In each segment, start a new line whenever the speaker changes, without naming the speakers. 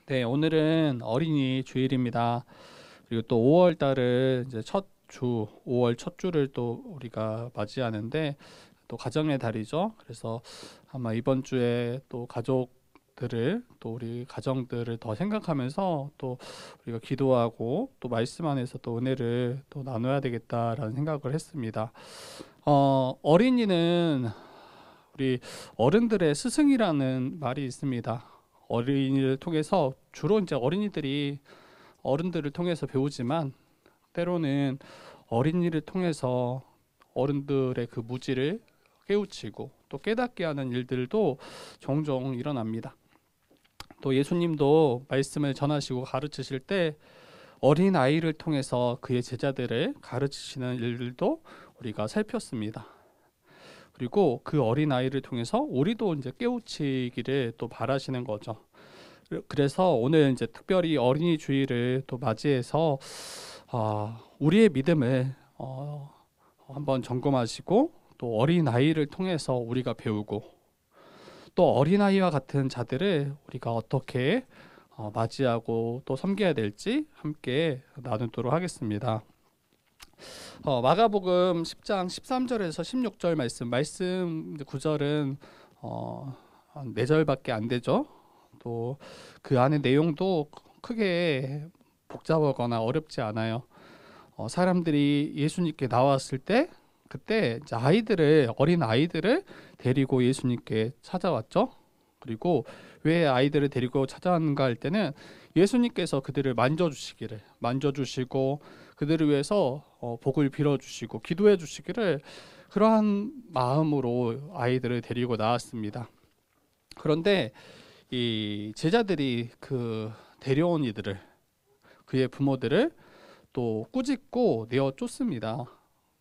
네, 오늘은 어린이 주일입니다. 그리고 또 5월 달은 이제 첫 주, 5월 첫 주를 또 우리가 맞이하는데 또 가정의 달이죠. 그래서 아마 이번 주에 또 가족들을 또 우리 가정들을 더 생각하면서 또 우리가 기도하고 또 말씀 안에서 또 은혜를 또 나눠야 되겠다라는 생각을 했습니다. 어린이는 우리 어른들의 스승이라는 말이 있습니다. 어린이를 통해서 주로 이제 어린이들이 어른들을 통해서 배우지만 때로는 어린이를 통해서 어른들의 그 무지를 깨우치고 또 깨닫게 하는 일들도 종종 일어납니다. 또 예수님도 말씀을 전하시고 가르치실 때 어린 아이를 통해서 그의 제자들을 가르치시는 일들도 우리가 살폈습니다. 그리고 그 어린 아이를 통해서 우리도 이제 깨우치기를 또 바라시는 거죠. 그래서 오늘 이제 특별히 어린이 주일을 또 맞이해서 우리의 믿음을 한번 점검하시고 또 어린 아이를 통해서 우리가 배우고 또 어린 아이와 같은 자들을 우리가 어떻게 맞이하고 또 섬겨야 될지 함께 나누도록 하겠습니다. 마가복음 10장 13절에서 16절 말씀 구절은 한 4절밖에 안 되죠. 또 그 안에 내용도 크게 복잡하거나 어렵지 않아요. 사람들이 예수님께 나왔을 때 그때 이제 어린 아이들을 데리고 예수님께 찾아왔죠. 그리고 왜 아이들을 데리고 찾아왔는가 할 때는 예수님께서 그들을 만져주시고 그들을 위해서 복을 빌어주시고 기도해 주시기를 그러한 마음으로 아이들을 데리고 나왔습니다. 그런데 이 제자들이 그 데려온 이들을 그의 부모들을 또 꾸짖고 내어 쫓습니다.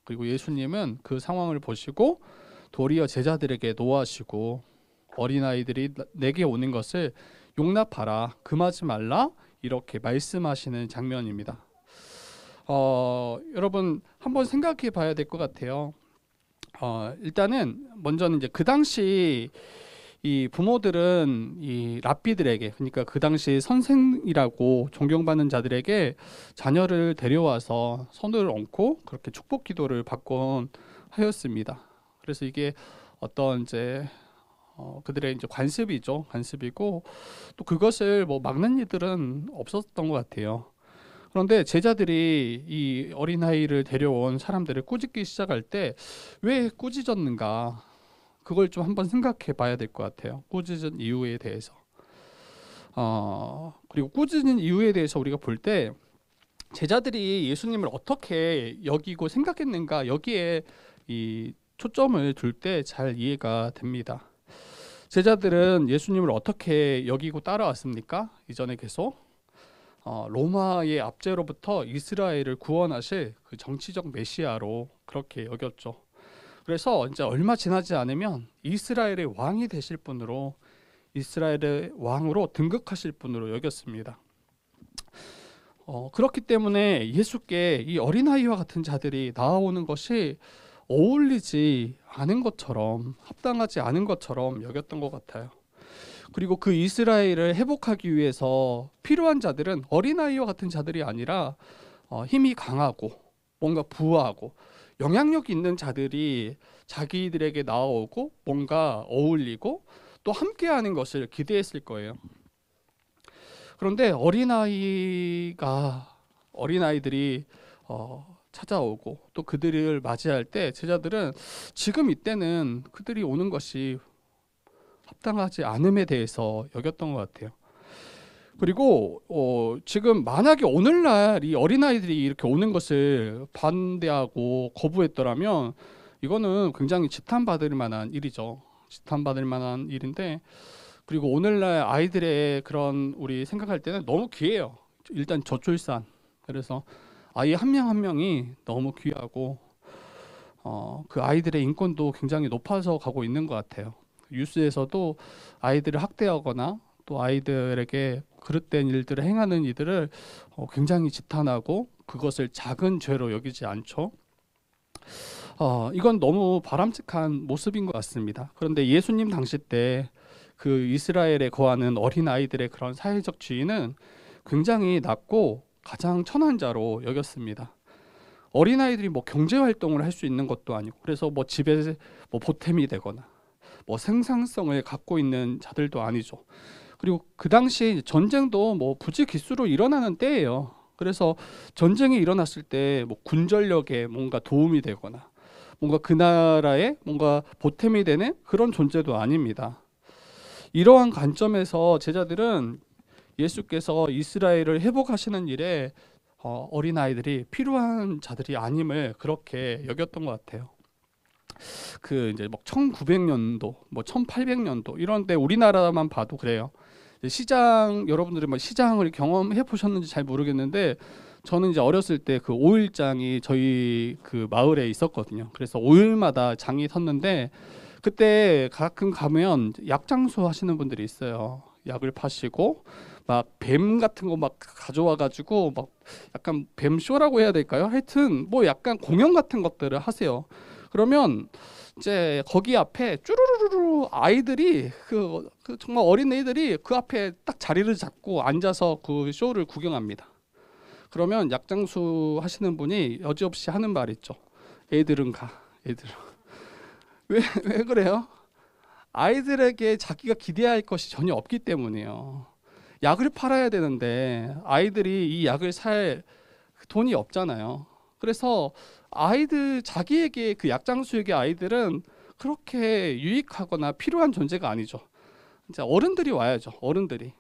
그리고 예수님은 그 상황을 보시고 도리어 제자들에게 노하시고 어린아이들이 내게 오는 것을 용납하라, 금하지 말라 이렇게 말씀하시는 장면입니다. 여러분 한번 생각해 봐야 될 것 같아요. 일단은 먼저는 이제 그 당시 이 부모들은 이 랍비들에게, 그러니까 그 당시 선생이라고 존경받는 자들에게 자녀를 데려와서 손을 얹고 그렇게 축복 기도를 받곤 하였습니다. 그래서 이게 어떤 이제 그들의 이제 관습이고 또 그것을 뭐 막는 이들은 없었던 것 같아요. 그런데 제자들이 이 어린아이를 데려온 사람들을 꾸짖기 시작할 때 왜 꾸짖었는가? 그걸 좀 한번 생각해 봐야 될 것 같아요. 꾸짖은 이유에 대해서. 그리고 꾸짖은 이유에 대해서 우리가 볼 때 제자들이 예수님을 어떻게 여기고 생각했는가 여기에 이 초점을 둘 때 잘 이해가 됩니다. 제자들은 예수님을 어떻게 여기고 따라왔습니까? 이전에 계속 로마의 압제로부터 이스라엘을 구원하실 그 정치적 메시아로 그렇게 여겼죠. 그래서 이제 얼마 지나지 않으면 이스라엘의 왕이 되실 분으로 이스라엘의 왕으로 등극하실 분으로 여겼습니다. 그렇기 때문에 예수께 이 어린아이와 같은 자들이 나아오는 것이 어울리지 않은 것처럼 합당하지 않은 것처럼 여겼던 것 같아요. 그리고 그 이스라엘을 회복하기 위해서 필요한 자들은 어린아이와 같은 자들이 아니라 힘이 강하고 뭔가 부하고 영향력 있는 자들이 자기들에게 나아오고 뭔가 어울리고 또 함께하는 것을 기대했을 거예요. 그런데 어린아이들이 찾아오고 또 그들을 맞이할 때 제자들은 지금 이때는 그들이 오는 것이 합당하지 않음에 대해서 여겼던 것 같아요. 그리고 지금 만약에 오늘날 이 어린아이들이 이렇게 오는 것을 반대하고 거부했더라면 이거는 굉장히 지탄받을 만한 일이죠. 지탄받을 만한 일인데, 그리고 오늘날 아이들의 그런 우리 생각할 때는 너무 귀해요. 일단 저출산. 그래서 아이 한 명 한 명이 너무 귀하고 그 아이들의 인권도 굉장히 높아져 가고 있는 것 같아요. 뉴스에서도 아이들을 학대하거나 또 아이들에게 그릇된 일들을 행하는 이들을 굉장히 지탄하고 그것을 작은 죄로 여기지 않죠. 이건 너무 바람직한 모습인 것 같습니다. 그런데 예수님 당시 때 그 이스라엘에 거하는 어린 아이들의 그런 사회적 지위는 굉장히 낮고 가장 천한 자로 여겼습니다. 어린 아이들이 뭐 경제 활동을 할 수 있는 것도 아니고, 그래서 뭐 집에 뭐 보탬이 되거나 뭐 생산성을 갖고 있는 자들도 아니죠. 그리고 그 당시 전쟁도 뭐 부지기수로 일어나는 때예요. 그래서 전쟁이 일어났을 때 뭐 군전력에 뭔가 도움이 되거나 뭔가 그 나라에 뭔가 보탬이 되는 그런 존재도 아닙니다. 이러한 관점에서 제자들은 예수께서 이스라엘을 회복하시는 일에 어린 아이들이 필요한 자들이 아님을 그렇게 여겼던 것 같아요. 그 이제 막 1900년도, 뭐 1800년도 이런 때 우리나라만 봐도 그래요. 시장, 여러분들이 뭐 시장을 경험해 보셨는지 잘 모르겠는데, 저는 이제 어렸을 때 그 오일장이 저희 그 마을에 있었거든요. 그래서 오일마다 장이 섰는데, 그때 가끔 가면 약장수 하시는 분들이 있어요. 약을 파시고 막 뱀 같은 거 막 가져와 가지고 막 약간 뱀 쇼라고 해야 될까요? 하여튼 뭐 약간 공연 같은 것들을 하세요. 그러면 이제 거기 앞에 쭈루루루 아이들이 그 정말 어린 애들이 그 앞에 딱 자리를 잡고 앉아서 그 쇼를 구경합니다. 그러면 약장수 하시는 분이 여지없이 하는 말 있죠. 애들은 가. 애들은. 왜 그래요? 아이들에게 자기가 기대할 것이 전혀 없기 때문이에요. 약을 팔아야 되는데 아이들이 이 약을 살 돈이 없잖아요. 그래서 아이들, 자기에게 그 약장수에게 아이들은 그렇게 유익하거나 필요한 존재가 아니죠. 이제 어른들이 와야죠. 어른들이.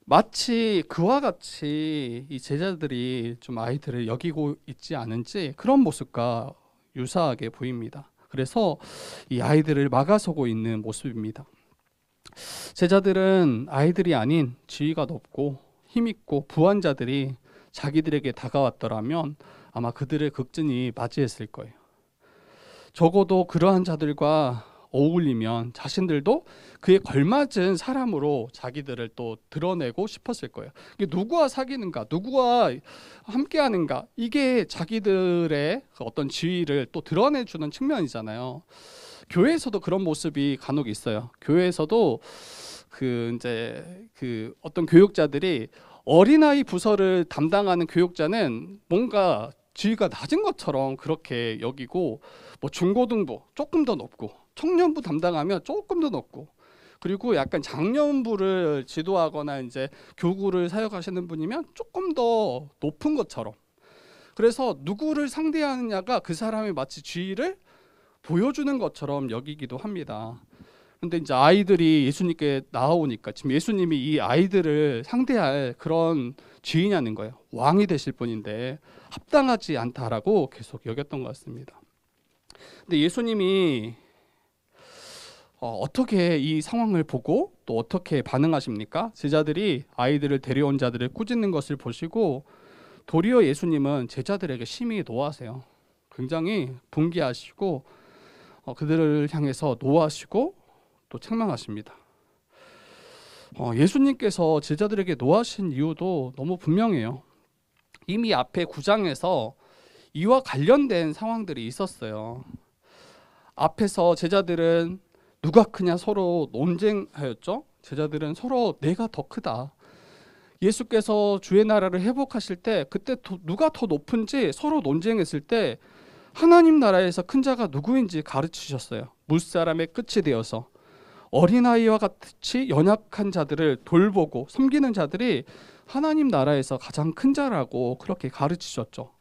마치 그와 같이 이 제자들이 좀 아이들을 여기고 있지 않은지 그런 모습과 유사하게 보입니다. 그래서 이 아이들을 막아서고 있는 모습입니다. 제자들은 아이들이 아닌 지위가 높고 힘있고 부한 자들이 자기들에게 다가왔더라면 아마 그들을 극진히 맞이했을 거예요. 적어도 그러한 자들과 어울리면 자신들도 그에 걸맞은 사람으로 자기들을 또 드러내고 싶었을 거예요. 누구와 사귀는가, 누구와 함께하는가, 이게 자기들의 어떤 지위를 또 드러내주는 측면이잖아요. 교회에서도 그런 모습이 간혹 있어요. 교회에서도 그 어떤 교육자들이 어린아이 부서를 담당하는 교육자는 뭔가 지위가 낮은 것처럼 그렇게 여기고, 뭐 중고등부 조금 더 높고 청년부 담당하면 조금 더 높고, 그리고 약간 장년부를 지도하거나 이제 교구를 사역하시는 분이면 조금 더 높은 것처럼, 그래서 누구를 상대하느냐가 그 사람의 마치 지위를 보여주는 것처럼 여기기도 합니다. 근데 이제 아이들이 예수님께 나오니까 지금 예수님이 이 아이들을 상대할 그런 지위냐는 거예요. 왕이 되실 분인데 합당하지 않다라고 계속 여겼던 것 같습니다. 근데 예수님이 어떻게 이 상황을 보고 또 어떻게 반응하십니까? 제자들이 아이들을 데려온 자들을 꾸짖는 것을 보시고 도리어 예수님은 제자들에게 심히 노하세요. 굉장히 분개하시고 그들을 향해서 노하시고 또 책망하십니다. 예수님께서 제자들에게 노하신 이유도 너무 분명해요. 이미 앞에 9장에서 이와 관련된 상황들이 있었어요. 앞에서 제자들은 누가 크냐 서로 논쟁하였죠. 제자들은 서로 내가 더 크다. 예수께서 주의 나라를 회복하실 때 그때 누가 더 높은지 서로 논쟁했을 때 하나님 나라에서 큰 자가 누구인지 가르치셨어요. 물사람의 끝이 되어서 어린아이와 같이 연약한 자들을 돌보고 섬기는 자들이 하나님 나라에서 가장 큰 자라고 그렇게 가르치셨죠.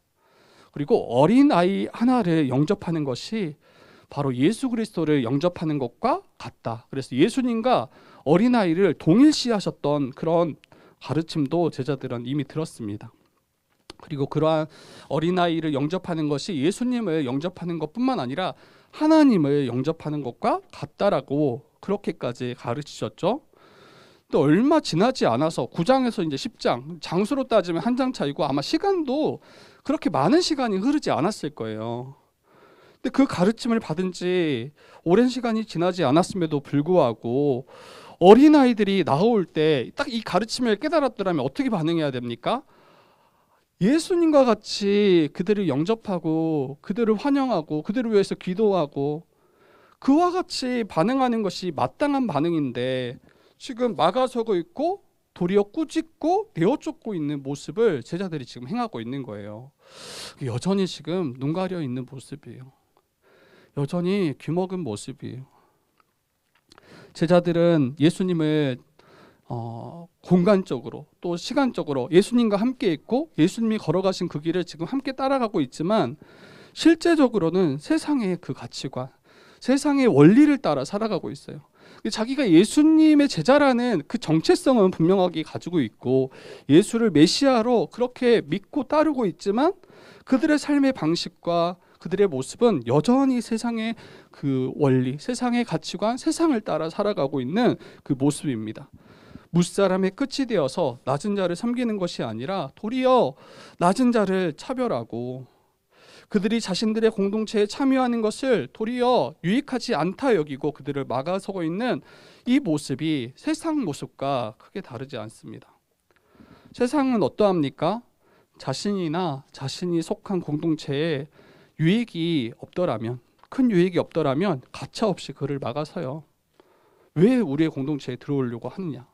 그리고 어린아이 하나를 영접하는 것이 바로 예수 그리스도를 영접하는 것과 같다. 그래서 예수님과 어린아이를 동일시하셨던 그런 가르침도 제자들은 이미 들었습니다. 그리고 그러한 어린아이를 영접하는 것이 예수님을 영접하는 것뿐만 아니라 하나님을 영접하는 것과 같다라고 그렇게까지 가르치셨죠. 또 얼마 지나지 않아서 9장에서 이제 10장, 장수로 따지면 한 장 차이고 아마 시간도 그렇게 많은 시간이 흐르지 않았을 거예요. 근데 그 가르침을 받은 지 오랜 시간이 지나지 않았음에도 불구하고 어린아이들이 나올 때 딱 이 가르침을 깨달았더라면 어떻게 반응해야 됩니까? 예수님과 같이 그들을 영접하고 그들을 환영하고 그들을 위해서 기도하고 그와 같이 반응하는 것이 마땅한 반응인데 지금 막아서고 있고 도리어 꾸짖고 내어쫓고 있는 모습을 제자들이 지금 행하고 있는 거예요. 여전히 지금 눈 가려 있는 모습이에요. 여전히 귀먹은 모습이에요. 제자들은 예수님을 공간적으로 또 시간적으로 예수님과 함께 있고 예수님이 걸어가신 그 길을 지금 함께 따라가고 있지만 실제적으로는 세상의 그 가치관, 세상의 원리를 따라 살아가고 있어요. 자기가 예수님의 제자라는 그 정체성은 분명하게 가지고 있고 예수를 메시아로 그렇게 믿고 따르고 있지만 그들의 삶의 방식과 그들의 모습은 여전히 세상의 그 원리, 세상의 가치관, 세상을 따라 살아가고 있는 그 모습입니다. 무사람의 끝이 되어서 낮은 자를 섬기는 것이 아니라 도리어 낮은 자를 차별하고 그들이 자신들의 공동체에 참여하는 것을 도리어 유익하지 않다 여기고 그들을 막아서고 있는 이 모습이 세상 모습과 크게 다르지 않습니다. 세상은 어떠합니까? 자신이나 자신이 속한 공동체에 유익이 없더라면, 큰 유익이 없더라면 가차없이 그를 막아서요. 왜 우리의 공동체에 들어오려고 하느냐?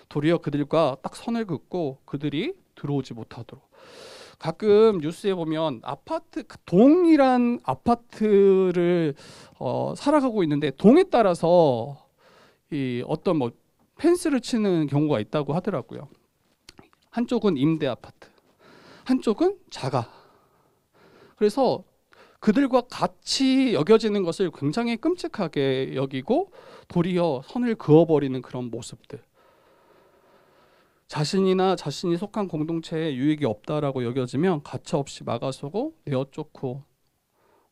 도리어 그들과 딱 선을 긋고 그들이 들어오지 못하도록. 가끔 뉴스에 보면 아파트, 동이란 아파트를 살아가고 있는데 동에 따라서 이 어떤 뭐 펜스를 치는 경우가 있다고 하더라고요. 한쪽은 임대 아파트, 한쪽은 자가. 그래서 그들과 같이 여겨지는 것을 굉장히 끔찍하게 여기고 도리어 선을 그어버리는 그런 모습들. 자신이나 자신이 속한 공동체에 유익이 없다라고 여겨지면 가차없이 막아서고 내어쫓고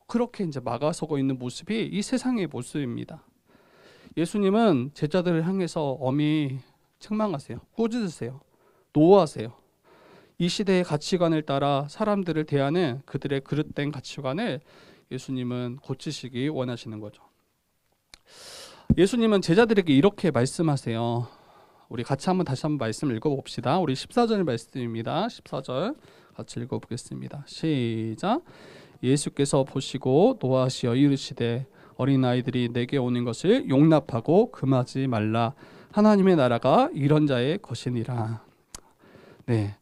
그렇게 이제 막아서고 있는 모습이 이 세상의 모습입니다. 예수님은 제자들을 향해서 엄히 책망하세요. 꾸짖으세요. 노하세요. 이 시대의 가치관을 따라 사람들을 대하는 그들의 그릇된 가치관을 예수님은 고치시기 원하시는 거죠. 예수님은 제자들에게 이렇게 말씀하세요. 우리 같이 다시 한번 말씀 읽어봅시다. 우리 14절 말씀입니다. 14절 같이 읽어보겠습니다. 시작. 예수께서 보시고 노하시어 이르시되 어린아이들이 내게 오는 것을 용납하고 금하지 말라. 하나님의 나라가 이런 자의 것이니라. 네,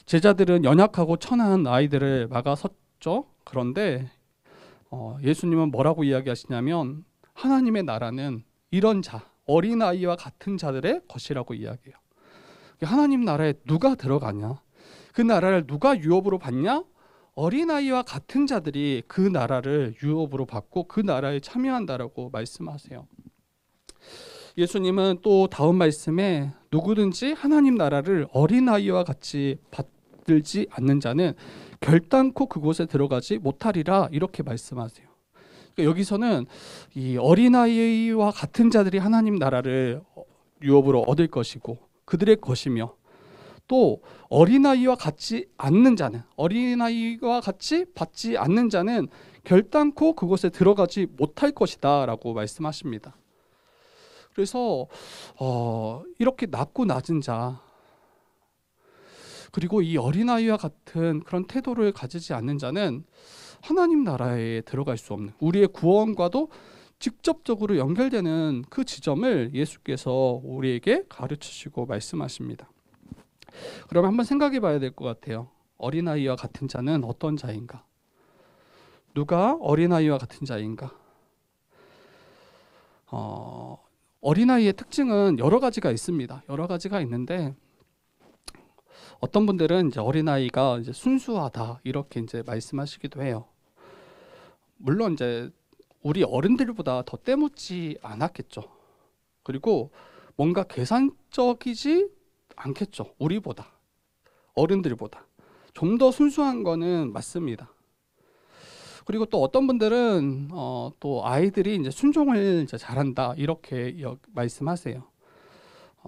제자들은 연약하고 천한 아이들을 막아섰죠. 그런데 예수님은 뭐라고 이야기하시냐면 하나님의 나라는 이런 자, 어린아이와 같은 자들의 것이라고 이야기해요. 하나님 나라에 누가 들어가냐? 그 나라를 누가 유업으로 받냐? 어린아이와 같은 자들이 그 나라를 유업으로 받고 그 나라에 참여한다라고 말씀하세요. 예수님은 또 다음 말씀에 누구든지 하나님 나라를 어린아이와 같이 받들지 않는 자는 결단코 그곳에 들어가지 못하리라 이렇게 말씀하세요. 여기서는 이 어린아이와 같은 자들이 하나님 나라를 유업으로 얻을 것이고 그들의 것이며 또 어린아이와 같이 않는 자는 어린아이와 같이 받지 않는 자는 결단코 그곳에 들어가지 못할 것이다 라고 말씀하십니다. 그래서 이렇게 낮고 낮은 자 그리고 이 어린아이와 같은 그런 태도를 가지지 않는 자는 하나님 나라에 들어갈 수 없는 우리의 구원과도 직접적으로 연결되는 그 지점을 예수께서 우리에게 가르치시고 말씀하십니다. 그러면 한번 생각해 봐야 될 것 같아요. 어린아이와 같은 자는 어떤 자인가? 누가 어린아이와 같은 자인가? 어린아이의 특징은 여러 가지가 있습니다. 여러 가지가 있는데 어떤 분들은 이제 어린아이가 이제 순수하다 이렇게 이제 말씀하시기도 해요. 물론 이제 우리 어른들보다 더 때묻지 않았겠죠. 그리고 뭔가 계산적이지 않겠죠. 우리보다 어른들보다 좀 더 순수한 거는 맞습니다. 그리고 또 어떤 분들은 또 아이들이 이제 순종을 이제 잘한다 이렇게 말씀하세요.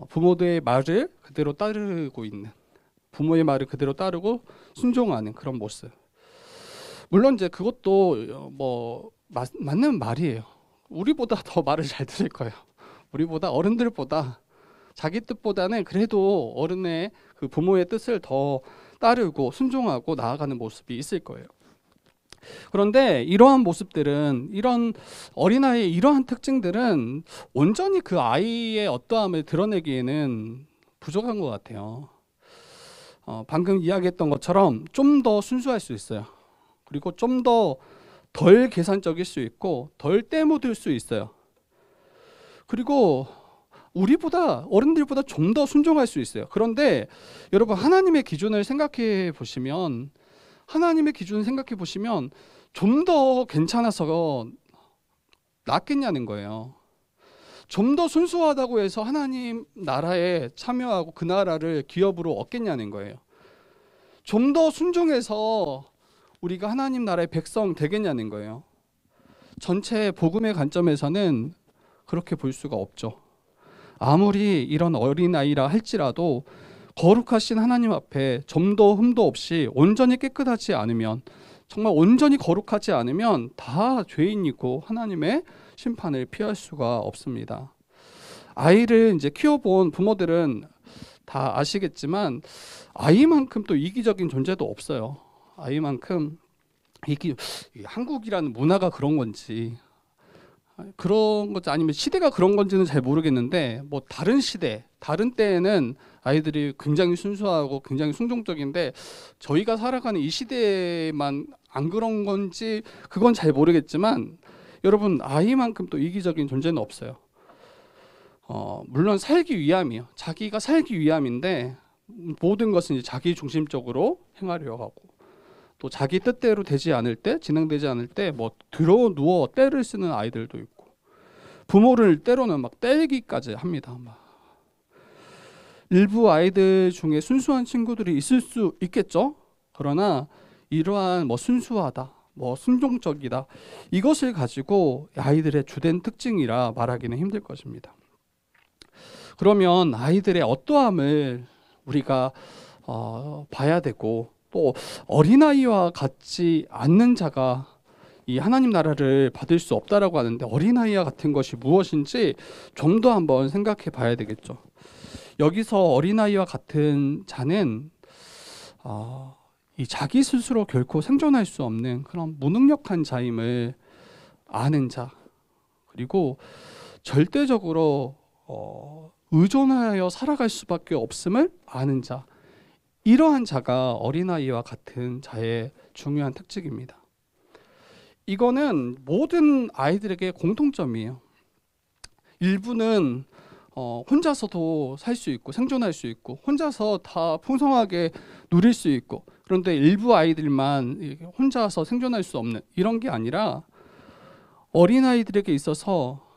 부모들의 말을 그대로 따르고 있는 부모의 말을 그대로 따르고 순종하는 그런 모습. 물론 이제 그것도 뭐 맞는 말이에요. 우리보다 더 말을 잘 들을 거예요. 우리보다 어른들보다 자기 뜻보다는 그래도 어른의 그 부모의 뜻을 더 따르고 순종하고 나아가는 모습이 있을 거예요. 그런데 이러한 모습들은, 이런 어린아이의 이러한 특징들은 온전히 그 아이의 어떠함을 드러내기에는 부족한 것 같아요. 방금 이야기했던 것처럼 좀 더 순수할 수 있어요. 그리고 좀 더 덜 계산적일 수 있고 덜 때묻을 수 있어요. 그리고 우리보다, 어른들보다 좀 더 순종할 수 있어요. 그런데 여러분, 하나님의 기준을 생각해 보시면 좀 더 괜찮아서 낫겠냐는 거예요. 좀 더 순수하다고 해서 하나님 나라에 참여하고 그 나라를 기업으로 얻겠냐는 거예요. 좀 더 순종해서 우리가 하나님 나라의 백성 되겠냐는 거예요. 전체 복음의 관점에서는 그렇게 볼 수가 없죠. 아무리 이런 어린아이라 할지라도 거룩하신 하나님 앞에 점도 흠도 없이 온전히 깨끗하지 않으면, 정말 온전히 거룩하지 않으면 다 죄인이고 하나님의 심판을 피할 수가 없습니다. 아이를 이제 키워본 부모들은 다 아시겠지만 아이만큼 또 이기적인 존재도 없어요. 아이만큼 한국이라는 문화가 그런 건지, 그런 건지 아니면 시대가 그런 건지는 잘 모르겠는데, 뭐 다른 시대, 다른 때에는 아이들이 굉장히 순수하고 굉장히 순종적인데 저희가 살아가는 이 시대에만 안 그런 건지 그건 잘 모르겠지만, 여러분, 아이만큼 또 이기적인 존재는 없어요. 물론 살기 위함이요. 자기가 살기 위함인데 모든 것은 이제 자기 중심적으로 행하려 하고, 또 자기 뜻대로 되지 않을 때, 진행되지 않을 때 뭐 들어 누워 떼를 쓰는 아이들도 있고, 부모를 때로는 막 때리기까지 합니다. 일부 아이들 중에 순수한 친구들이 있을 수 있겠죠. 그러나 이러한 뭐 순수하다, 뭐 순종적이다, 이것을 가지고 아이들의 주된 특징이라 말하기는 힘들 것입니다. 그러면 아이들의 어떠함을 우리가 봐야 되고, 또 어린아이와 같지 않는 자가 이 하나님 나라를 받을 수 없다라고 하는데, 어린아이와 같은 것이 무엇인지 좀 더 한번 생각해 봐야 되겠죠. 여기서 어린아이와 같은 자는 이 자기 스스로 결코 생존할 수 없는 그런 무능력한 자임을 아는 자, 그리고 절대적으로 의존하여 살아갈 수밖에 없음을 아는 자, 이러한 자가 어린아이와 같은 자의 중요한 특징입니다. 이거는 모든 아이들에게 공통점이에요. 일부는 혼자서도 살 수 있고 생존할 수 있고 혼자서 다 풍성하게 누릴 수 있고, 그런데 일부 아이들만 혼자서 생존할 수 없는, 이런 게 아니라 어린아이들에게 있어서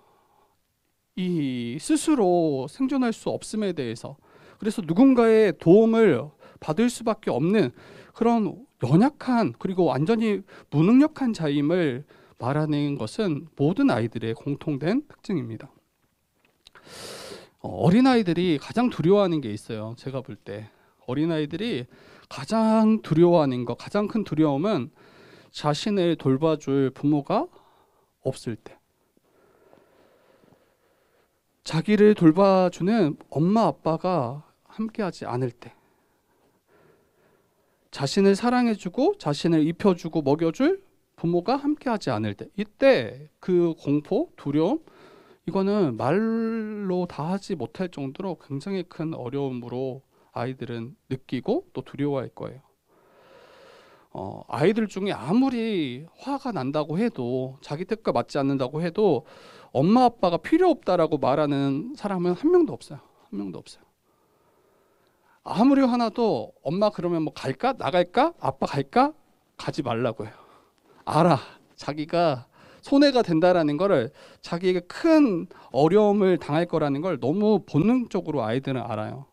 이 스스로 생존할 수 없음에 대해서, 그래서 누군가의 도움을 받을 수밖에 없는 그런 연약한, 그리고 완전히 무능력한 자임을 말하는 것은 모든 아이들의 공통된 특징입니다. 어린아이들이 가장 두려워하는 게 있어요. 제가 볼 때 어린아이들이 가장 두려워하는 것, 가장 큰 두려움은 자신을 돌봐줄 부모가 없을 때, 자기를 돌봐주는 엄마 아빠가 함께하지 않을 때, 자신을 사랑해주고 자신을 입혀주고 먹여줄 부모가 함께하지 않을 때, 이때 그 공포, 두려움, 이거는 말로 다 하지 못할 정도로 굉장히 큰 어려움으로 아이들은 느끼고 또 두려워할 거예요. 아이들 중에 아무리 화가 난다고 해도, 자기 뜻과 맞지 않는다고 해도 엄마 아빠가 필요 없다라고 말하는 사람은 한 명도 없어요. 한 명도 없어요. 아무리 화나도 엄마 그러면 뭐 갈까? 나갈까? 아빠 갈까? 가지 말라고 해요. 알아. 자기가 손해가 된다라는 거를, 자기에게 큰 어려움을 당할 거라는 걸 너무 본능적으로 아이들은 알아요.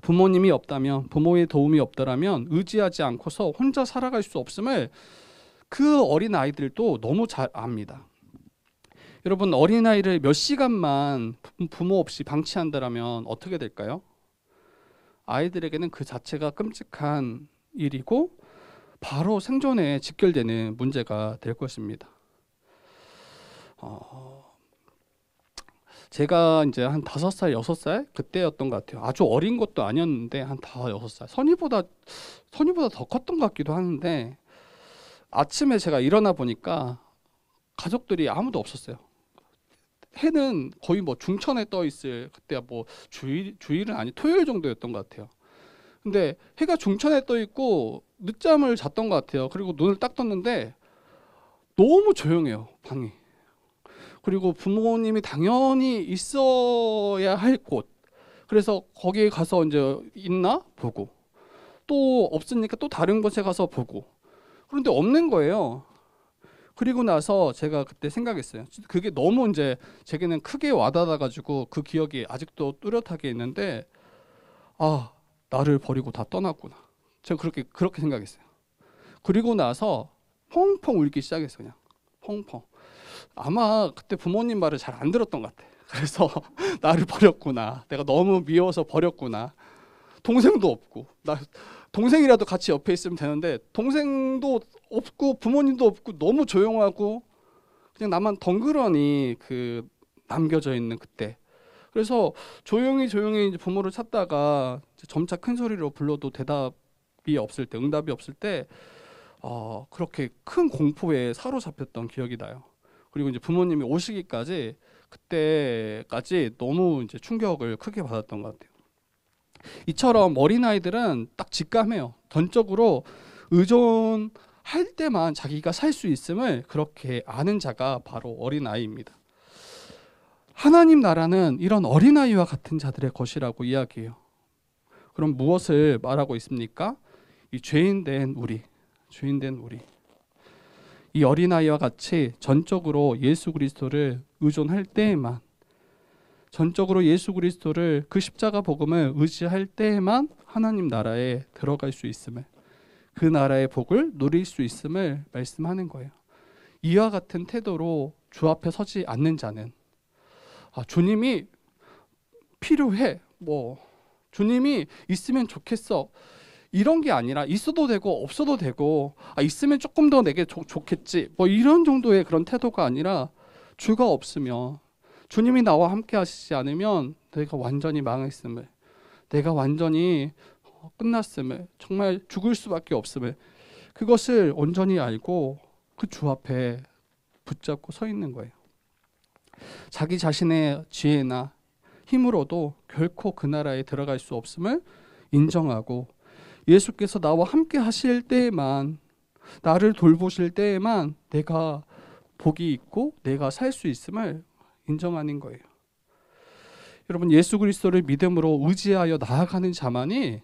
부모님이 없다면, 부모의 도움이 없더라면 의지하지 않고서 혼자 살아갈 수 없음을 그 어린 아이들도 너무 잘 압니다. 여러분, 어린아이를 몇 시간만 부모 없이 방치한다면 어떻게 될까요? 아이들에게는 그 자체가 끔찍한 일이고 바로 생존에 직결되는 문제가 될 것입니다. 제가 이제 한 5살, 6살 그때였던 것 같아요. 아주 어린 것도 아니었는데 한 5, 6살. 선이보다 더 컸던 것 같기도 하는데, 아침에 제가 일어나 보니까 가족들이 아무도 없었어요. 해는 거의 뭐 중천에 떠 있을 그때 뭐 주일은 아니 토요일 정도였던 것 같아요. 근데 해가 중천에 떠 있고 늦잠을 잤던 것 같아요. 그리고 눈을 딱 떴는데 너무 조용해요, 방이. 그리고 부모님이 당연히 있어야 할 곳. 그래서 거기에 가서 이제 있나 보고, 또 없으니까 또 다른 곳에 가서 보고, 그런데 없는 거예요. 그리고 나서 제가 그때 생각했어요. 그게 너무 이제 제게는 크게 와닿아 가지고 그 기억이 아직도 뚜렷하게 있는데, 아, 나를 버리고 다 떠났구나. 제가 그렇게 생각했어요. 그리고 나서 펑펑 울기 시작했어요. 그냥 펑펑. 아마 그때 부모님 말을 잘 안 들었던 것 같아. 그래서 나를 버렸구나. 내가 너무 미워서 버렸구나. 동생도 없고, 나 동생이라도 같이 옆에 있으면 되는데 동생도 없고 부모님도 없고 너무 조용하고 그냥 나만 덩그러니 그 남겨져 있는 그때. 그래서 조용히 이제 부모를 찾다가 이제 점차 큰 소리로 불러도 대답이 없을 때, 응답이 없을 때, 그렇게 큰 공포에 사로잡혔던 기억이 나요. 그리고 이제 부모님이 오시기까지 그때까지 너무 이제 충격을 크게 받았던 것 같아요. 이처럼 어린아이들은 딱 직감해요. 전적으로 의존할 때만 자기가 살 수 있음을 그렇게 아는 자가 바로 어린아이입니다. 하나님 나라는 이런 어린아이와 같은 자들의 것이라고 이야기해요. 그럼 무엇을 말하고 있습니까? 이 죄인된 우리. 이 어린아이와 같이 전적으로 예수 그리스도를 의존할 때에만, 전적으로 예수 그리스도를 그 십자가 복음을 의지할 때에만 하나님 나라에 들어갈 수 있음을, 그 나라의 복을 누릴 수 있음을 말씀하는 거예요. 이와 같은 태도로 주 앞에 서지 않는 자는, 주님이 필요해, 주님이 있으면 좋겠어, 이런 게 아니라 있어도 되고 없어도 되고, 있으면 조금 더 내게 좋겠지, 이런 정도의 그런 태도가 아니라, 주가 없으면, 주님이 나와 함께 하시지 않으면 내가 완전히 망했음을, 내가 완전히 끝났음을, 정말 죽을 수밖에 없음을, 그것을 온전히 알고 그 주 앞에 붙잡고 서 있는 거예요. 자기 자신의 지혜나 힘으로도 결코 그 나라에 들어갈 수 없음을 인정하고, 예수께서 나와 함께 하실 때에만, 나를 돌보실 때에만 내가 복이 있고 내가 살 수 있음을 인정하는 거예요. 여러분, 예수 그리스도를 믿음으로 의지하여 나아가는 자만이,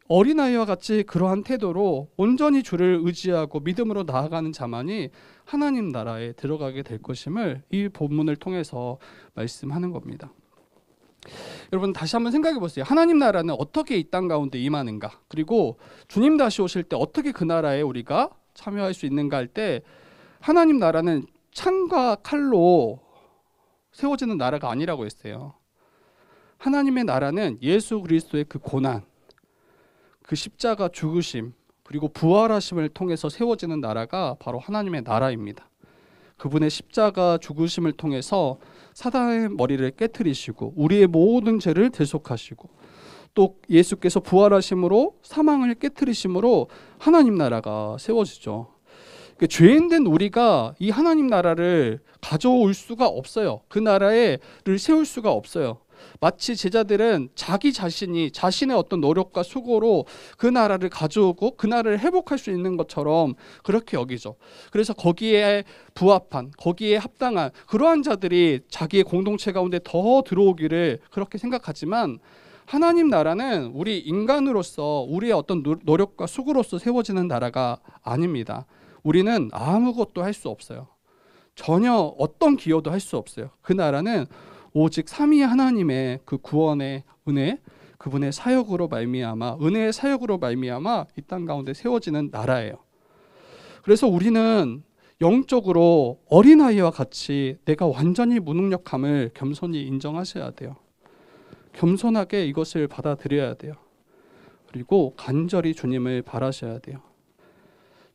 어린아이와 같이 그러한 태도로 온전히 주를 의지하고 믿음으로 나아가는 자만이 하나님 나라에 들어가게 될 것임을 이 본문을 통해서 말씀하는 겁니다. 여러분, 다시 한번 생각해 보세요. 하나님 나라는 어떻게 이 땅 가운데 임하는가, 그리고 주님 다시 오실 때 어떻게 그 나라에 우리가 참여할 수 있는가 할 때, 하나님 나라는 창과 칼로 세워지는 나라가 아니라고 했어요. 하나님의 나라는 예수 그리스도의 그 고난, 그 십자가 죽으심, 그리고 부활하심을 통해서 세워지는 나라가 바로 하나님의 나라입니다. 그분의 십자가 죽으심을 통해서 사단의 머리를 깨트리시고 우리의 모든 죄를 대속하시고, 또 예수께서 부활하심으로 사망을 깨트리심으로 하나님 나라가 세워지죠. 죄인된 우리가 이 하나님 나라를 가져올 수가 없어요. 그 나라를 세울 수가 없어요. 마치 제자들은 자기 자신이 자신의 어떤 노력과 수고로 그 나라를 가져오고 그 나라를 회복할 수 있는 것처럼 그렇게 여기죠. 그래서 거기에 부합한, 거기에 합당한 그러한 자들이 자기의 공동체 가운데 더 들어오기를 그렇게 생각하지만, 하나님 나라는 우리 인간으로서 우리의 어떤 노력과 수고로서 세워지는 나라가 아닙니다. 우리는 아무것도 할 수 없어요. 전혀 어떤 기여도 할 수 없어요. 그 나라는 오직 삼위 하나님의 그 구원의 은혜, 그분의 사역으로 말미암아, 은혜의 사역으로 말미암아 이 땅 가운데 세워지는 나라예요. 그래서 우리는 영적으로 어린아이와 같이 내가 완전히 무능력함을 겸손히 인정하셔야 돼요. 겸손하게 이것을 받아들여야 돼요. 그리고 간절히 주님을 바라셔야 돼요.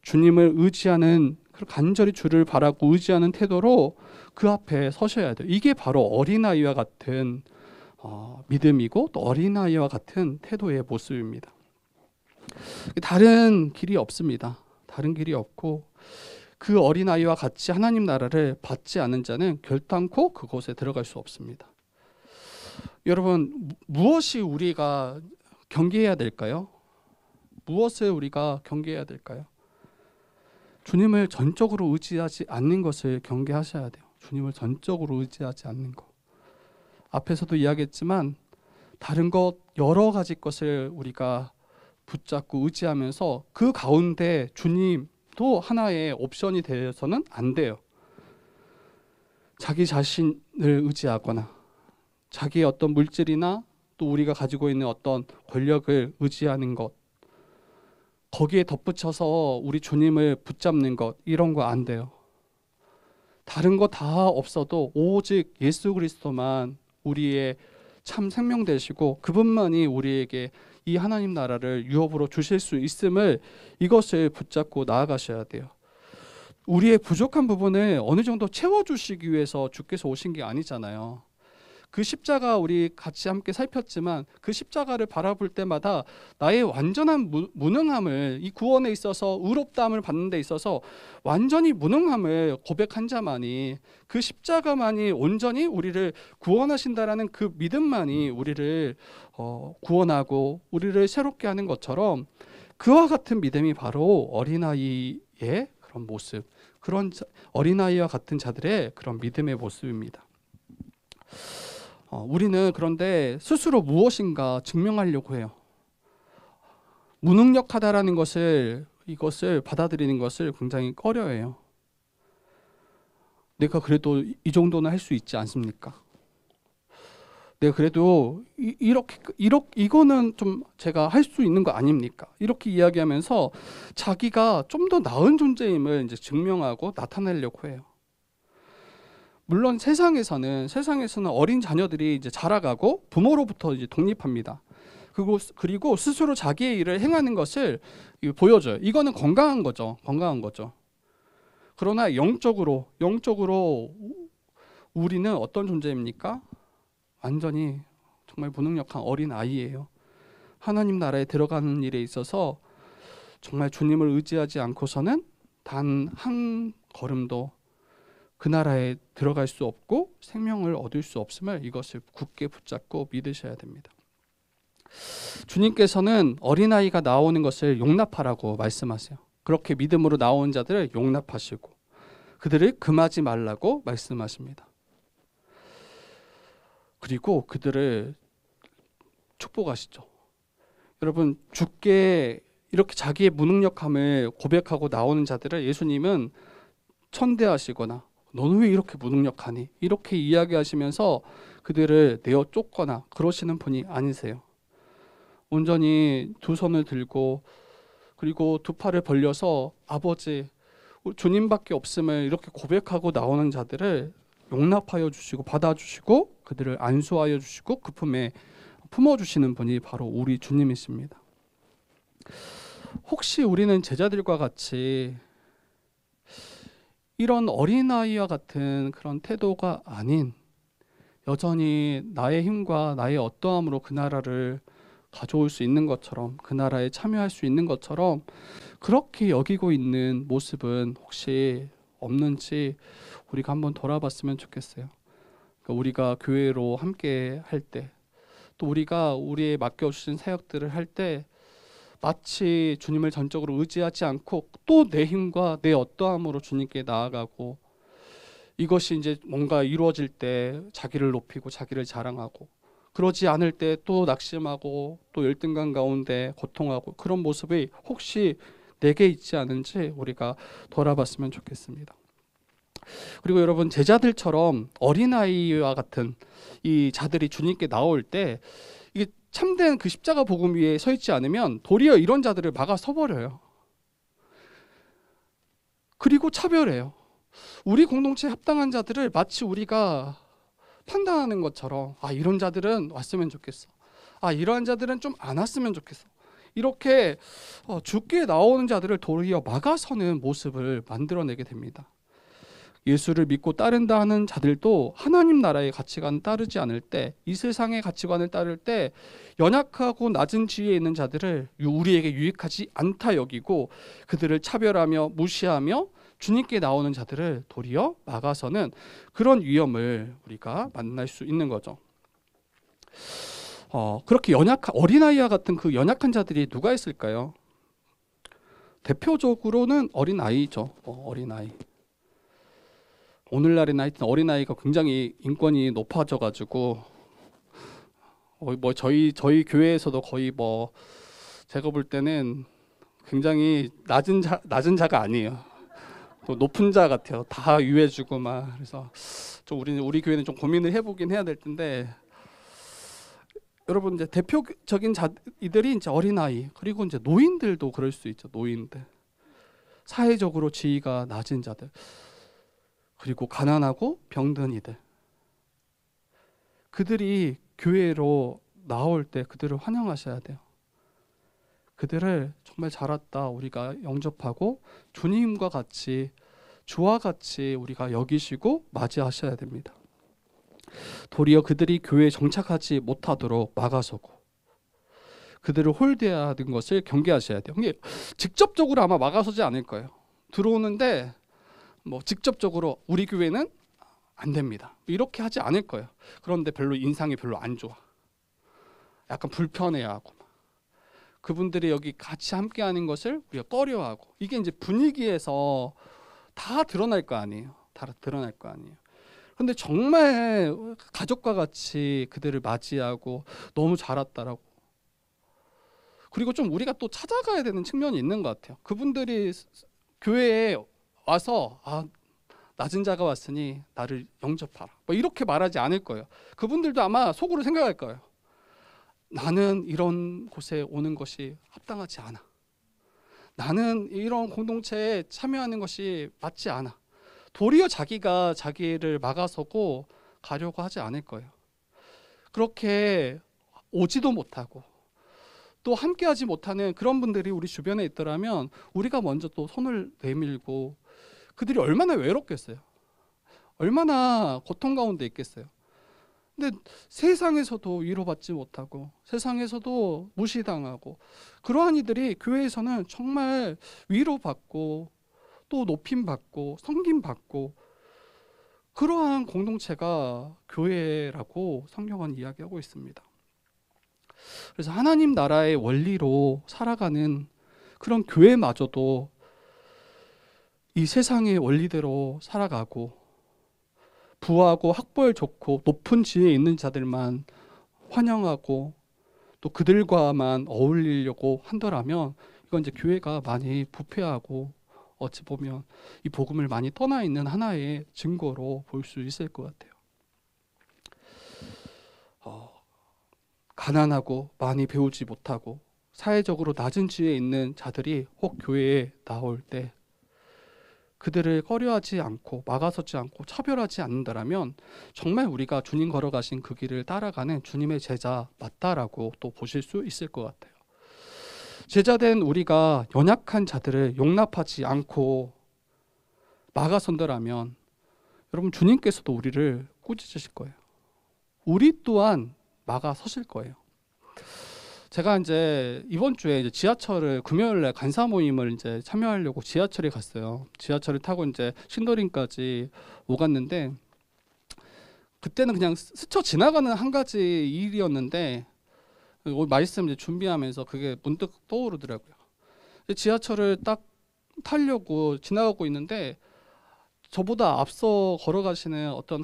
주님을 의지하는, 간절히 주를 바라고 의지하는 태도로 그 앞에 서셔야 돼요. 이게 바로 어린아이와 같은 믿음이고, 또 어린아이와 같은 태도의 모습입니다. 다른 길이 없습니다. 다른 길이 없고, 그 어린아이와 같이 하나님 나라를 받지 않은 자는 결단코 그곳에 들어갈 수 없습니다. 여러분, 무엇이 우리가 경계해야 될까요? 무엇을 우리가 경계해야 될까요? 주님을 전적으로 의지하지 않는 것을 경계하셔야 돼요. 주님을 전적으로 의지하지 않는 것. 앞에서도 이야기했지만 다른 것 여러 가지 것을 우리가 붙잡고 의지하면서 그 가운데 주님도 하나의 옵션이 되어서는 안 돼요. 자기 자신을 의지하거나 자기의 어떤 물질이나 또 우리가 가지고 있는 어떤 권력을 의지하는 것, 거기에 덧붙여서 우리 주님을 붙잡는 것, 이런 거 안 돼요. 다른 거 다 없어도 오직 예수 그리스도만 우리의 참 생명 되시고 그분만이 우리에게 이 하나님 나라를 유업으로 주실 수 있음을, 이것을 붙잡고 나아가셔야 돼요. 우리의 부족한 부분을 어느 정도 채워주시기 위해서 주께서 오신 게 아니잖아요. 그 십자가 우리 같이 함께 살폈지만 그 십자가를 바라볼 때마다 나의 완전한 무능함을, 이 구원에 있어서 의롭다함을 받는 데 있어서 완전히 무능함을 고백한 자만이, 그 십자가만이 온전히 우리를 구원하신다라는 그 믿음만이 우리를 구원하고 우리를 새롭게 하는 것처럼, 그와 같은 믿음이 바로 어린아이의 그런 모습, 그런 어린아이와 같은 자들의 그런 믿음의 모습입니다. 우리는 그런데 스스로 무엇인가 증명하려고 해요. 무능력하다라는 이것을 받아들이는 것을 굉장히 꺼려해요. 내가 그래도 이 정도는 할 수 있지 않습니까? 내가 그래도 이거는 좀 제가 할 수 있는 거 아닙니까? 이렇게 이야기하면서 자기가 좀 더 나은 존재임을 이제 증명하고 나타내려고 해요. 물론 세상에서는 어린 자녀들이 이제 자라가고 부모로부터 이제 독립합니다. 그리고 스스로 자기의 일을 행하는 것을 보여줘요. 이거는 건강한 거죠. 그러나 영적으로 우리는 어떤 존재입니까? 완전히 정말 무능력한 어린 아이예요. 하나님 나라에 들어가는 일에 있어서 정말 주님을 의지하지 않고서는 단 한 걸음도 그 나라에 들어갈 수 없고 생명을 얻을 수 없음을, 이것을 굳게 붙잡고 믿으셔야 됩니다. 주님께서는 어린아이가 나오는 것을 용납하라고 말씀하세요. 그렇게 믿음으로 나온 자들을 용납하시고 그들을 금하지 말라고 말씀하십니다. 그리고 그들을 축복하시죠. 여러분, 주께 이렇게 자기의 무능력함을 고백하고 나오는 자들을 예수님은 천대하시거나 너는 왜 이렇게 무능력하니? 이렇게 이야기하시면서 그들을 내어 쫓거나 그러시는 분이 아니세요. 온전히 두 손을 들고 그리고 두 팔을 벌려서 아버지, 주님밖에 없음을 이렇게 고백하고 나오는 자들을 용납하여 주시고 받아주시고 그들을 안수하여 주시고 그 품에 품어주시는 분이 바로 우리 주님이십니다. 혹시 우리는 제자들과 같이 이런 어린아이와 같은 그런 태도가 아닌, 여전히 나의 힘과 나의 어떠함으로 그 나라를 가져올 수 있는 것처럼, 그 나라에 참여할 수 있는 것처럼 그렇게 여기고 있는 모습은 혹시 없는지 우리가 한번 돌아봤으면 좋겠어요. 그러니까 우리가 교회로 함께 할 때, 또 우리가 우리의 맡겨주신 사역들을 할 때 마치 주님을 전적으로 의지하지 않고 또 내 힘과 내 어떠함으로 주님께 나아가고, 이것이 이제 뭔가 이루어질 때 자기를 높이고 자기를 자랑하고, 그러지 않을 때 또 낙심하고 또 열등감 가운데 고통하고, 그런 모습이 혹시 내게 있지 않은지 우리가 돌아봤으면 좋겠습니다. 그리고 여러분, 제자들처럼 어린아이와 같은 이 자들이 주님께 나올 때 이게 참된 그 십자가 복음 위에 서 있지 않으면 도리어 이런 자들을 막아 서버려요. 그리고 차별해요. 우리 공동체에 합당한 자들을 마치 우리가 판단하는 것처럼, 이런 자들은 왔으면 좋겠어, 이러한 자들은 좀 안 왔으면 좋겠어, 이렇게 주께 나오는 자들을 도리어 막아서는 모습을 만들어내게 됩니다. 예수를 믿고 따른다 하는 자들도 하나님 나라의 가치관을 따르지 않을 때, 이 세상의 가치관을 따를 때 연약하고 낮은 지위에 있는 자들을 우리에게 유익하지 않다 여기고 그들을 차별하며 무시하며 주님께 나오는 자들을 도리어 막아서는 그런 위험을 우리가 만날 수 있는 거죠. 그렇게 연약한 어린아이와 같은 그 연약한 자들이 누가 있을까요? 대표적으로는 어린아이죠. 어린아이. 오늘날에는 하여튼 어린아이가 굉장히 인권이 높아져가지고 뭐 저희 교회에서도 거의 뭐 제가 볼 때는 굉장히 낮은 자가 아니에요. 또 높은 자 같아요. 다 유해주고 막. 그래서 좀 우리 교회는 좀 고민을 해보긴 해야 될 텐데, 여러분 이제 대표적인 이들이 이제 어린아이, 그리고 이제 노인들도 그럴 수 있죠. 노인들, 사회적으로 지위가 낮은 자들, 그리고 가난하고 병든 이들, 그들이 교회로 나올 때 그들을 환영하셔야 돼요. 그들을 정말 잘 왔다 우리가 영접하고 주님과 같이, 주와 같이 우리가 여기시고 맞이하셔야 됩니다. 도리어 그들이 교회에 정착하지 못하도록 막아서고 그들을 홀대하는 것을 경계하셔야 돼요. 직접적으로 아마 막아서지 않을 거예요. 들어오는데 뭐 직접적으로 우리 교회는 안 됩니다, 이렇게 하지 않을 거예요. 그런데 별로 인상이 별로 안 좋아. 약간 불편해하고, 그분들이 여기 같이 함께하는 것을 우리가 꺼려하고, 이게 이제 분위기에서 다 드러날 거 아니에요. 다 드러날 거 아니에요. 그런데 정말 가족과 같이 그들을 맞이하고 너무 잘 왔다라고, 그리고 좀 우리가 또 찾아가야 되는 측면이 있는 것 같아요. 그분들이 교회에 와서 낮은 자가 왔으니 나를 영접하라, 뭐 이렇게 말하지 않을 거예요. 그분들도 아마 속으로 생각할 거예요. 나는 이런 곳에 오는 것이 합당하지 않아. 나는 이런 공동체에 참여하는 것이 맞지 않아. 도리어 자기가 자기를 막아서고 가려고 하지 않을 거예요. 그렇게 오지도 못하고 또 함께하지 못하는 그런 분들이 우리 주변에 있더라면 우리가 먼저 또 손을 내밀고, 그들이 얼마나 외롭겠어요. 얼마나 고통 가운데 있겠어요. 근데 세상에서도 위로받지 못하고 세상에서도 무시당하고, 그러한 이들이 교회에서는 정말 위로받고 또 높임받고 섬김받고, 그러한 공동체가 교회라고 성경은 이야기하고 있습니다. 그래서 하나님 나라의 원리로 살아가는 그런 교회마저도 이 세상의 원리대로 살아가고, 부하고 학벌 좋고 높은 지위에 있는 자들만 환영하고 또 그들과만 어울리려고 한다라면, 이건 이제 교회가 많이 부패하고 어찌 보면 이 복음을 많이 떠나 있는 하나의 증거로 볼 수 있을 것 같아요. 가난하고 많이 배우지 못하고 사회적으로 낮은 지위에 있는 자들이 혹 교회에 나올 때 그들을 꺼려하지 않고 막아서지 않고 차별하지 않는다라면 정말 우리가 주님 걸어가신 그 길을 따라가는 주님의 제자 맞다라고 또 보실 수 있을 것 같아요. 제자된 우리가 연약한 자들을 용납하지 않고 막아선다라면 여러분 주님께서도 우리를 꾸짖으실 거예요. 우리 또한 막아서실 거예요. 제가 이제 이번 주에 이제 지하철을 금요일날 간사 모임을 이제 참여하려고 지하철에 갔어요. 지하철을 타고 이제 신도림까지 오갔는데, 그때는 그냥 스쳐 지나가는 한 가지 일이었는데 말씀 이제 준비하면서 그게 문득 떠오르더라고요. 지하철을 딱 타려고 지나가고 있는데 저보다 앞서 걸어가시는 어떤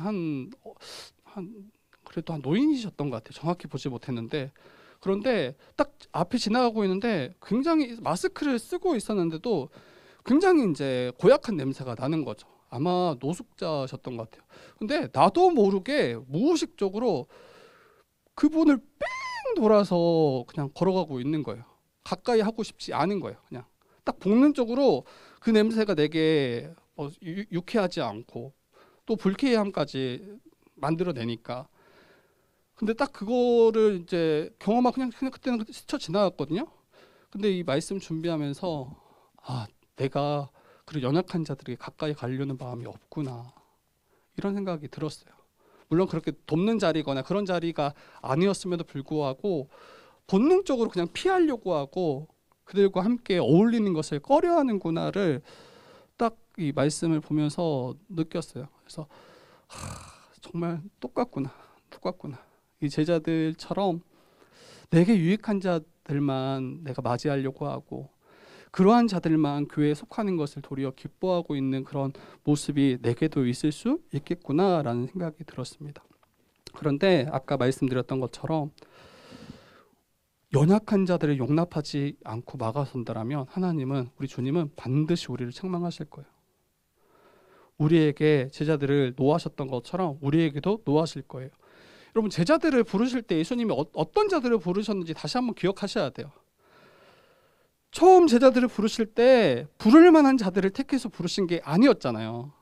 그래도 한 노인이셨던 것 같아요. 정확히 보지 못했는데, 그런데 딱 앞에 지나가고 있는데 굉장히 마스크를 쓰고 있었는데도 굉장히 이제 고약한 냄새가 나는 거죠. 아마 노숙자셨던 것 같아요. 근데 나도 모르게 무의식적으로 그분을 뺑 돌아서 그냥 걸어가고 있는 거예요. 가까이 하고 싶지 않은 거예요. 그냥 딱 본능적으로 그 냄새가 내게 유쾌하지 않고 또 불쾌함까지 만들어내니까. 근데 딱 그거를 이제 경험하고 그냥 그때는 스쳐 지나갔거든요. 근데 이 말씀 준비하면서 내가 그리고 연약한 자들에게 가까이 가려는 마음이 없구나, 이런 생각이 들었어요. 물론 그렇게 돕는 자리거나 그런 자리가 아니었음에도 불구하고 본능적으로 그냥 피하려고 하고 그들과 함께 어울리는 것을 꺼려하는구나를 딱 이 말씀을 보면서 느꼈어요. 그래서 정말 똑같구나. 이 제자들처럼 내게 유익한 자들만 내가 맞이하려고 하고 그러한 자들만 교회에 속하는 것을 도리어 기뻐하고 있는 그런 모습이 내게도 있을 수 있겠구나라는 생각이 들었습니다. 그런데 아까 말씀드렸던 것처럼 연약한 자들을 용납하지 않고 막아선다라면 하나님은, 우리 주님은 반드시 우리를 책망하실 거예요. 우리에게 제자들을 노하셨던 것처럼 우리에게도 노하실 거예요. 여러분, 제자들을 부르실 때 예수님이 어떤 자들을 부르셨는지 다시 한번 기억하셔야 돼요. 처음 제자들을 부르실 때 부를 만한 자들을 택해서 부르신 게 아니었잖아요.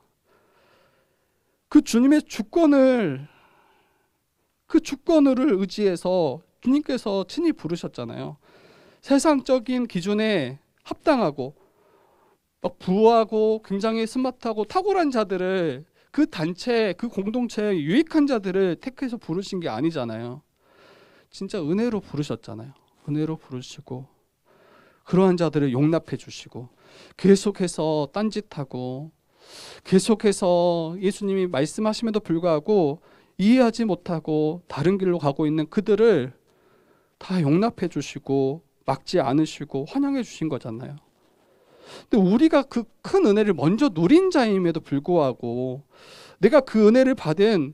그 주님의 주권을 의지해서 주님께서 친히 부르셨잖아요. 세상적인 기준에 합당하고 막 부하고 굉장히 스마트하고 탁월한 자들을, 그 단체, 그 공동체에 유익한 자들을 택해서 부르신 게 아니잖아요. 진짜 은혜로 부르셨잖아요. 은혜로 부르시고 그러한 자들을 용납해 주시고 계속해서 딴짓하고 계속해서 예수님이 말씀하심에도 불구하고 이해하지 못하고 다른 길로 가고 있는 그들을 다 용납해 주시고 막지 않으시고 환영해 주신 거잖아요. 근데 우리가 그 큰 은혜를 먼저 누린 자임에도 불구하고 내가 그 은혜를 받은,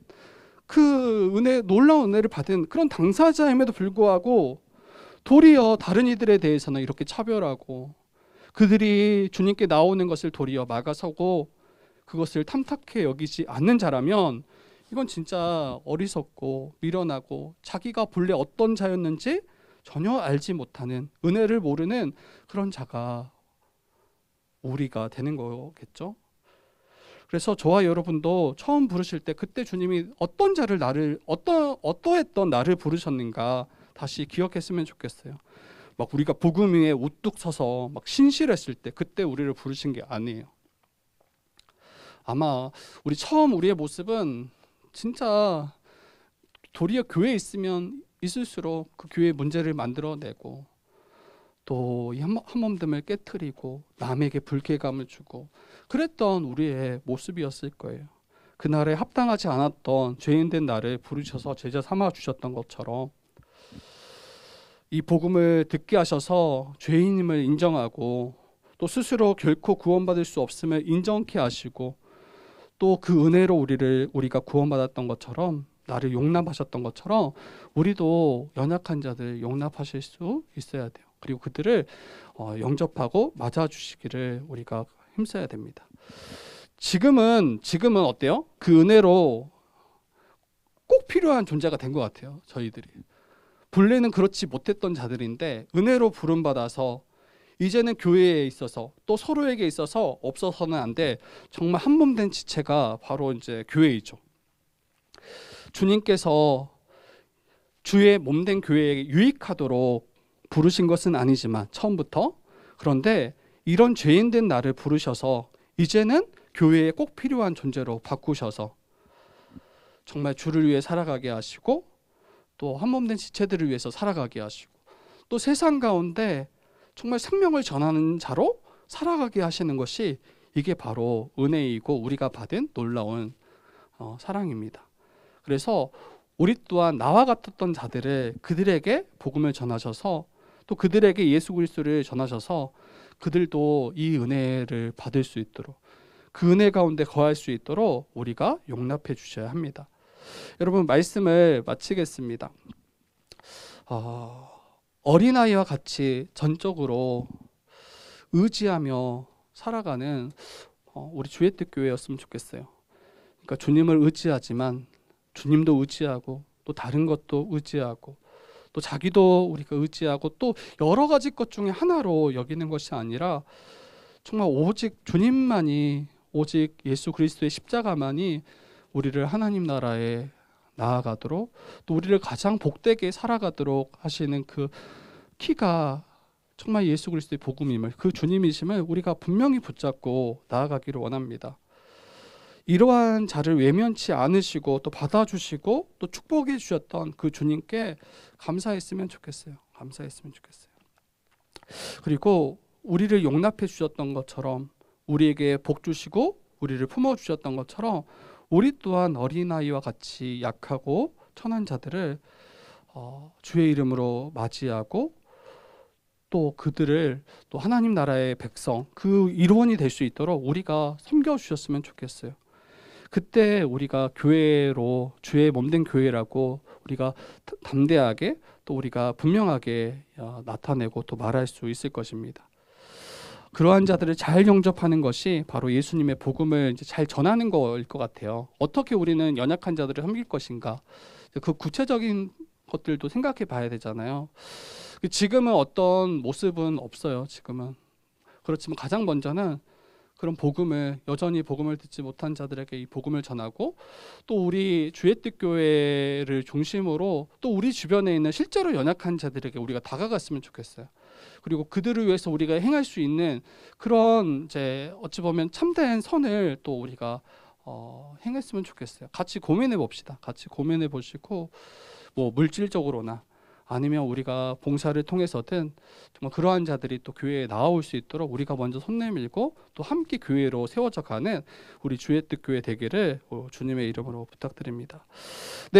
놀라운 은혜를 받은 그런 당사자임에도 불구하고 도리어 다른 이들에 대해서는 이렇게 차별하고 그들이 주님께 나오는 것을 도리어 막아서고 그것을 탐탁해 여기지 않는 자라면 이건 진짜 어리석고 미련하고 자기가 본래 어떤 자였는지 전혀 알지 못하는, 은혜를 모르는 그런 자가 우리가 되는 거겠죠. 그래서 저와 여러분도 처음 부르실 때 그때 주님이 어떤 자를 어떠했던 나를 부르셨는가 다시 기억했으면 좋겠어요. 막 우리가 복음 위에 우뚝 서서 막 신실했을 때 그때 우리를 부르신 게 아니에요. 아마 우리의 모습은 진짜 도리어 교회에 있으면 있을수록 그 교회의 문제를 만들어내고 또 이 한몸됨을 깨트리고 남에게 불쾌감을 주고 그랬던 우리의 모습이었을 거예요. 그날에 합당하지 않았던 죄인된 나를 부르셔서 제자 삼아 주셨던 것처럼 이 복음을 듣게 하셔서 죄인임을 인정하고 또 스스로 결코 구원받을 수 없음을 인정케 하시고 또 그 은혜로 우리가 구원받았던 것처럼, 나를 용납하셨던 것처럼 우리도 연약한 자들 용납하실 수 있어야 돼요. 그리고 그들을 영접하고 맞아주시기를 우리가 힘써야 됩니다. 지금은 어때요? 그 은혜로 꼭 필요한 존재가 된 것 같아요. 저희들이 본래는 그렇지 못했던 자들인데 은혜로 부름받아서 이제는 교회에 있어서 또 서로에게 있어서 없어서는 안 돼 정말 한몸된 지체가 바로 이제 교회이죠. 주님께서 주의 몸된 교회에 유익하도록 부르신 것은 아니지만 처음부터, 그런데 이런 죄인된 나를 부르셔서 이제는 교회에 꼭 필요한 존재로 바꾸셔서 정말 주를 위해 살아가게 하시고 또 한몸된 지체들을 위해서 살아가게 하시고 또 세상 가운데 정말 생명을 전하는 자로 살아가게 하시는 것이, 이게 바로 은혜이고 우리가 받은 놀라운 사랑입니다. 그래서 우리 또한 나와 같았던 자들을 그들에게 복음을 전하셔서 또 그들에게 예수 그리스도를 전하셔서 그들도 이 은혜를 받을 수 있도록, 그 은혜 가운데 거할 수 있도록 우리가 용납해 주셔야 합니다. 여러분, 말씀을 마치겠습니다. 어린아이와 같이 전적으로 의지하며 살아가는 우리 주의 뜻 교회였으면 좋겠어요. 그러니까 주님을 의지하지만 주님도 의지하고 또 다른 것도 의지하고 또 자기도 우리가 의지하고 또 여러 가지 것 중에 하나로 여기는 것이 아니라 정말 오직 주님만이, 오직 예수 그리스도의 십자가만이 우리를 하나님 나라에 나아가도록 또 우리를 가장 복되게 살아가도록 하시는 그 키가 정말 예수 그리스도의 복음임을, 그 주님이심을 우리가 분명히 붙잡고 나아가기를 원합니다. 이러한 자를 외면치 않으시고 또 받아주시고 또 축복해 주셨던 그 주님께 감사했으면 좋겠어요. 감사했으면 좋겠어요. 그리고 우리를 용납해 주셨던 것처럼, 우리에게 복 주시고 우리를 품어 주셨던 것처럼, 우리 또한 어린아이와 같이 약하고 천한 자들을 주의 이름으로 맞이하고 또 그들을 또 하나님 나라의 백성, 그 일원이 될 수 있도록 우리가 섬겨 주셨으면 좋겠어요. 그때 우리가 교회로, 주의 몸된 교회라고 우리가 담대하게 또 우리가 분명하게 나타내고 또 말할 수 있을 것입니다. 그러한 자들을 잘 영접하는 것이 바로 예수님의 복음을 이제 잘 전하는 거일 것 같아요. 어떻게 우리는 연약한 자들을 섬길 것인가? 그 구체적인 것들도 생각해 봐야 되잖아요. 지금은 어떤 모습은 없어요. 지금은. 그렇지만 가장 먼저는 그런 복음을, 여전히 복음을 듣지 못한 자들에게 이 복음을 전하고, 또 우리 주의 뜻 교회를 중심으로 또 우리 주변에 있는 실제로 연약한 자들에게 우리가 다가갔으면 좋겠어요. 그리고 그들을 위해서 우리가 행할 수 있는 그런 이제 어찌 보면 참된 선을 또 우리가 행했으면 좋겠어요. 같이 고민해 봅시다. 같이 고민해 보시고, 뭐 물질적으로나 아니면 우리가 봉사를 통해서든 정말 그러한 자들이 또 교회에 나올 수 있도록 우리가 먼저 손 내밀고 또 함께 교회로 세워져 가는 우리 주의 뜻 교회 되기를 주님의 이름으로 부탁드립니다. 네.